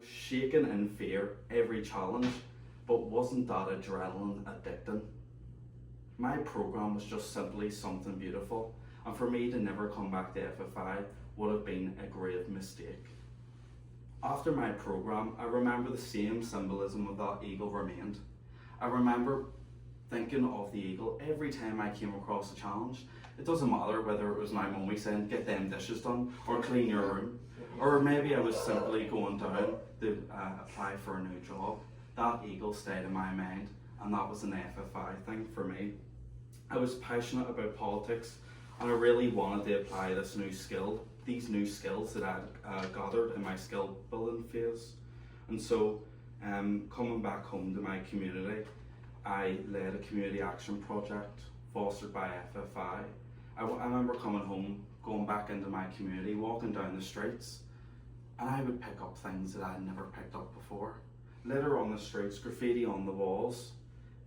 shaking in fear every challenge, but wasn't that adrenaline addicting? My programme was just simply something beautiful, and for me to never come back to FFI would have been a grave mistake. After my programme, I remember the same symbolism of that eagle remained. I remember thinking of the eagle every time I came across a challenge. It doesn't matter whether it was my mummy saying, get them dishes done, or clean your room, or maybe I was simply going down to apply for a new job. That eagle stayed in my mind, and that was an FFI thing for me. I was passionate about politics, and I really wanted to apply these new skills that I'd gathered in my skill building phase. And so, coming back home to my community, I led a community action project fostered by FFI. I remember coming home, going back into my community, walking down the streets, and I would pick up things that I'd never picked up before. Litter on the streets, graffiti on the walls,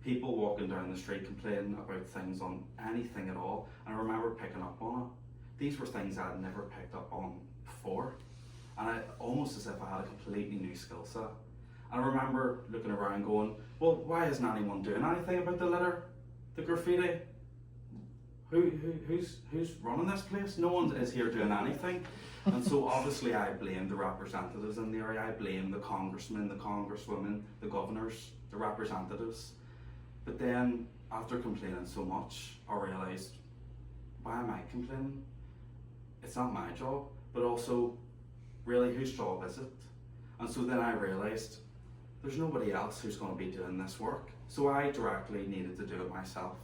people walking down the street complaining about things on anything at all, and I remember picking up on it. These were things I'd never picked up on before, and almost as if I had a completely new skill set. And I remember looking around going, well, why isn't anyone doing anything about the litter, the graffiti? Who's running this place? No one is here doing anything. And so obviously I blame the representatives in the area. I blame the congressmen, the congresswomen, the governors, the representatives. But then after complaining so much, I realised, why am I complaining? It's not my job, but also, really, whose job is it? And so then I realised, there's nobody else who's going to be doing this work. So I directly needed to do it myself.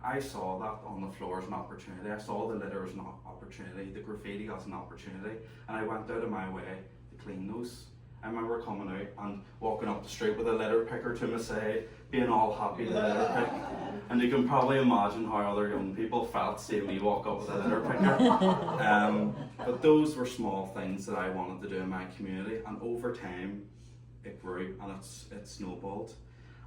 I saw that on the floor as an opportunity. I saw the litter as an opportunity, the graffiti as an opportunity, and I went out of my way to clean those. I remember coming out and walking up the street with a litter picker to my side, being all happy to litter pick. And you can probably imagine how other young people felt seeing me walk up with a litter picker. But those were small things that I wanted to do in my community, and over time it grew and it snowballed.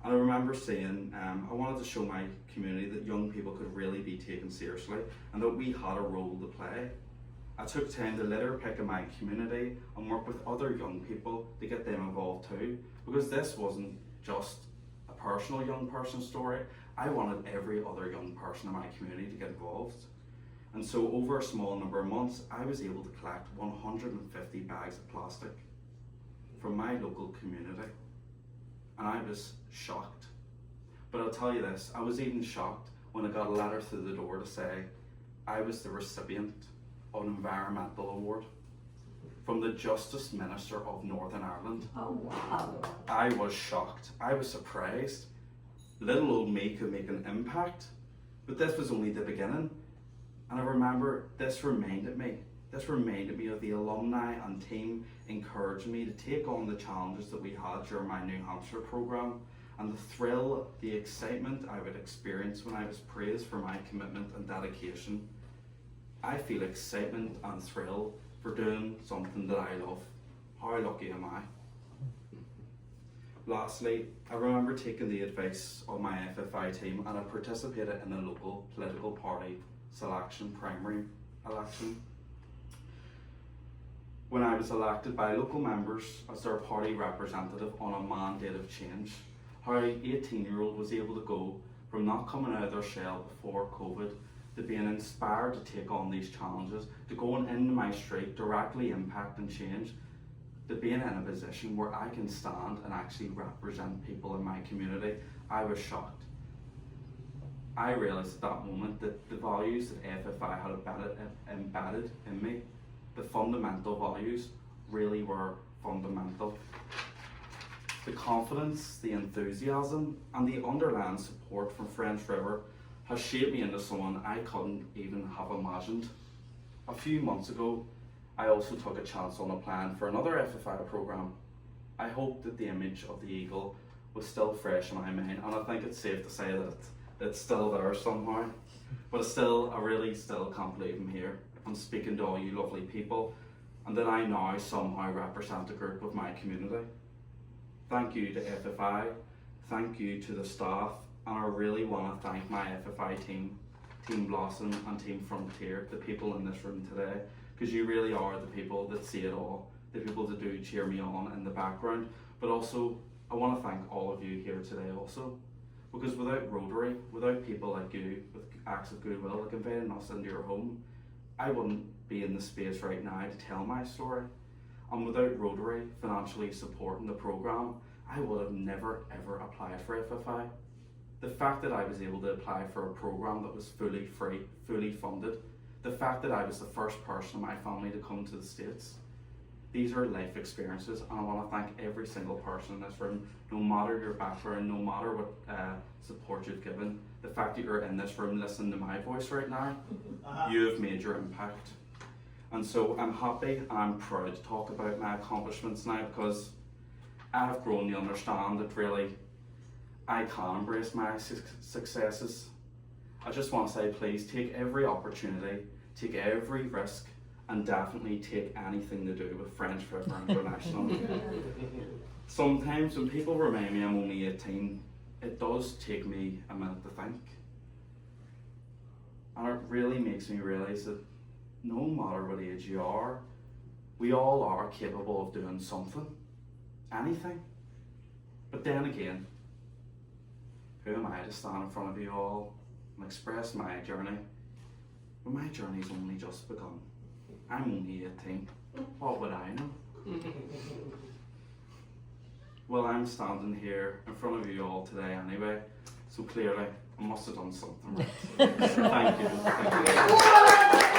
And I remember saying, I wanted to show my community that young people could really be taken seriously and that we had a role to play. I took time to litter pick in my community and work with other young people to get them involved too, because this wasn't just a personal young person story. I wanted every other young person in my community to get involved. And so over a small number of months, I was able to collect 150 bags of plastic from my local community. And I was shocked. But I'll tell you this, I was even shocked when I got a letter through the door to say I was the recipient of an environmental award from the Justice Minister of Northern Ireland. Oh wow. I was shocked. I was surprised. Little old me could make an impact, but this was only the beginning. And I remember this reminded me of the alumni and team encouraging me to take on the challenges that we had during my New Hampshire programme, and the thrill, the excitement I would experience when I was praised for my commitment and dedication. I feel excitement and thrill for doing something that I love. How lucky am I? Lastly, I remember taking the advice of my FFI team, and I participated in a local political party selection primary election. When I was elected by local members as their party representative on a mandate of change, how an 18-year-old was able to go from not coming out of their shell before COVID to being inspired to take on these challenges, to going into my street, directly impact and change, to being in a position where I can stand and actually represent people in my community. I was shocked. I realised at that moment that the values that FFI had embedded in me, the fundamental values, really were fundamental. The confidence, the enthusiasm, and the underlying support from French River has shaped me into someone I couldn't even have imagined. A few months ago, I also took a chance on applying for another FFI programme. I hoped that the image of the eagle was still fresh in my mind, and I think it's safe to say that it's still there somehow. But I really still can't believe I'm here. I'm speaking to all you lovely people, and that I now somehow represent a group of my community. Thank you to FFI, thank you to the staff, and I really want to thank my FFI team, Team Blossom and Team Frontier, the people in this room today, because you really are the people that see it all, the people that do cheer me on in the background, but also I want to thank all of you here today also, because without Rotary, without people like you with acts of goodwill like inviting us into your home, I wouldn't be in the space right now to tell my story. And without Rotary financially supporting the programme, I would have never ever applied for FFI. The fact that I was able to apply for a programme that was fully free, fully funded, the fact that I was the first person in my family to come to the States, these are life experiences, and I want to thank every single person in this room, no matter your background, no matter what support you've given. The fact that you're in this room listening to my voice right now, you have made your impact. And so I'm happy and I'm proud to talk about my accomplishments now, because I have grown to understand that really I can embrace my successes. I just want to say, please take every opportunity, take every risk, and definitely take anything to do with French Football International. Sometimes when people remind me I'm only 18, it does take me a minute to think. And it really makes me realise that no matter what age you are, we all are capable of doing something, anything. But then again, who am I to stand in front of you all and express my journey when my journey's only just begun? I'm only 18. What would I know? Well, I'm standing here in front of you all today anyway, so clearly I must have done something right. Thank you. Thank you.